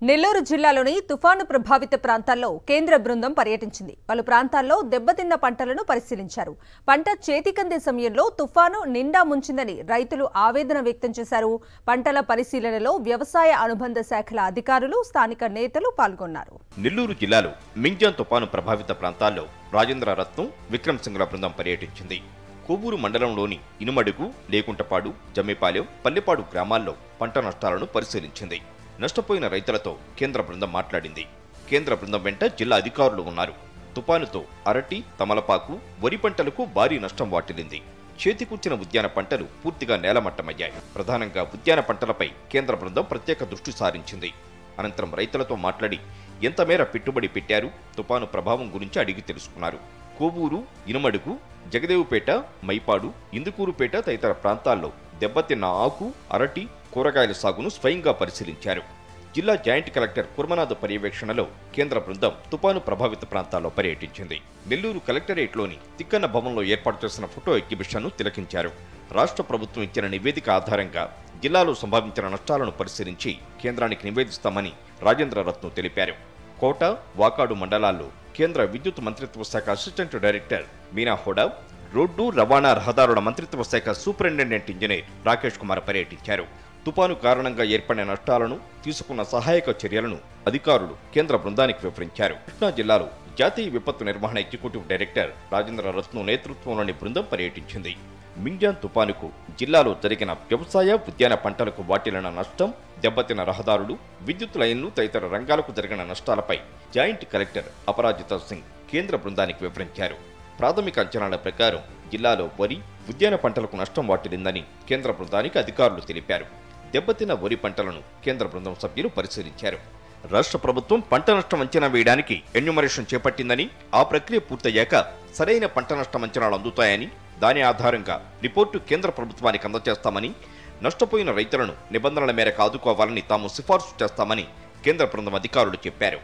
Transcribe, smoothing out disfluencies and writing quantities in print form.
నెల్లూరు జిల్లాలోని తుఫాను ప్రభావిత ప్రాంతాల్లో కేంద్ర బృందం పర్యటించింది. పలు ప్రాంతాల్లో దెబ్బతిన్న పంటలను పరిశీలించారు. పంట చేతికందే సమయంలో తుఫాను నిండా ముంచిందని రైతులు ఆవేదన వ్యక్తం చేశారు. పంటల పరిశీలనలో వ్యవసాయ అనుబంధ శాఖల అధికారులు, స్థానిక నేతలు పాల్గొన్నారు. నెల్లూరు జిల్లాలో మింగ్జాన్ తుఫాను ప్రభావిత ప్రాంతాల్లో రాజేంద్ర రత్నం, విక్రమ్ సింగ్ల బృందం పర్యటించింది. కొవ్వూరు మండలంలోని ఇనుమడుగు, లేకుంటపాడు, జమ్మిపాలెం, పల్లెపాడు గ్రామాల్లో పంట నష్టాలను పరిశీలించింది. నష్టపోయిన రైతులతో కేంద్ర బృందం మాట్లాడింది. కేంద్ర బృందం వెంట జిల్లా అధికారులు ఉన్నారు. తుపానుతో అరటి, తమలపాకు, వరి పంటలకు భారీ నష్టం వాటిల్లింది. చేతికొచ్చిన ఉద్యాన పంటలు పూర్తిగా నేలమట్టమయ్యాయి. ప్రధానంగా ఉద్యాన పంటలపై కేంద్ర బృందం ప్రత్యేక దృష్టి సారించింది. అనంతరం రైతులతో మాట్లాడి ఎంత మేర పెట్టుబడి పెట్టారు, తుపాను ప్రభావం గురించి అడిగి తెలుసుకున్నారు. కోవూరు, ఇనుమడుగు, జగదేవుపేట, మైపాడు, ఇందుకూరుపేట తదితర ప్రాంతాల్లో దెబ్బతిన్న ఆకు, అరటి, కూరగాయల సాగును స్వయంగా పరిశీలించారు. జిల్లా జాయింట్ కలెక్టర్ కుర్మనాథ్ పర్యవేక్షణలో కేంద్ర బృందం తుపాను ప్రభావిత ప్రాంతాల్లో పర్యటించింది. నెల్లూరు కలెక్టరేట్లోని తిక్కన్న భవన్లో ఏర్పాటు చేసిన ఫోటో ఎగ్జిబిషన్ను తిలకించారు. రాష్ట్ర ప్రభుత్వం ఇచ్చిన నివేదిక ఆధారంగా జిల్లాలో సంభవించిన నష్టాలను పరిశీలించి కేంద్రానికి నివేదిస్తామని రాజేంద్ర రత్నం తెలిపారు. కోట, వాకాడు మండలాల్లో కేంద్ర విద్యుత్ మంత్రిత్వ శాఖ assistant director Meena Honda, road రవాణా రహదారుల మంత్రిత్వ శాఖ సూపరింటెండెంట్ ఇంజనీర్ రాకేష్ కుమార్ పర్యటించారు. తుపాను కారణంగా ఏర్పడిన నష్టాలను, తీసుకున్న సహాయక చర్యలను అధికారులు కేంద్ర బృందానికి వివరించారు. కృష్ణా జిల్లాలో జాతీయ విపత్తు నిర్వహణ ఎగ్జిక్యూటివ్ డైరెక్టర్ రాజేంద్ర రత్నం నేతృత్వంలోని బృందం పర్యటించింది. మింగ్జాన్ తుపానుకు జిల్లాలో జరిగిన వ్యవసాయ, ఉద్యాన పంటలకు వాటిల్లిన నష్టం, దెబ్బతిన్న రహదారులు, విద్యుత్ లైన్లు తదితర రంగాలకు జరిగిన నష్టాలపై జాయింట్ కలెక్టర్ అపరాజిత సింగ్ కేంద్ర బృందానికి వివరించారు. ప్రాథమిక అంచనాల ప్రకారం జిల్లాలో వరి, ఉద్యాన పంటలకు నష్టం వాటిల్లిందని కేంద్ర బృందానికి అధికారులు తెలిపారు. దెబ్బతిన్న వరి పంటలను కేంద్ర బృందం సభ్యులు పరిశీలించారు. రాష్ట్ర ప్రభుత్వం పంట నష్టం అంచనా వేయడానికి ఎన్యూమరేషన్ చేపట్టిందని, ఆ ప్రక్రియ పూర్తయ్యాక సరైన పంట నష్టం అంచనాలు అందుతాయని, దాని ఆధారంగా రిపోర్టు కేంద్ర ప్రభుత్వానికి అందజేస్తామని, నష్టపోయిన రైతులను నిబంధనల మేరకు ఆదుకోవాలని తాము సిఫార్సు చేస్తామని కేంద్ర బృందం అధికారులు చెప్పారు.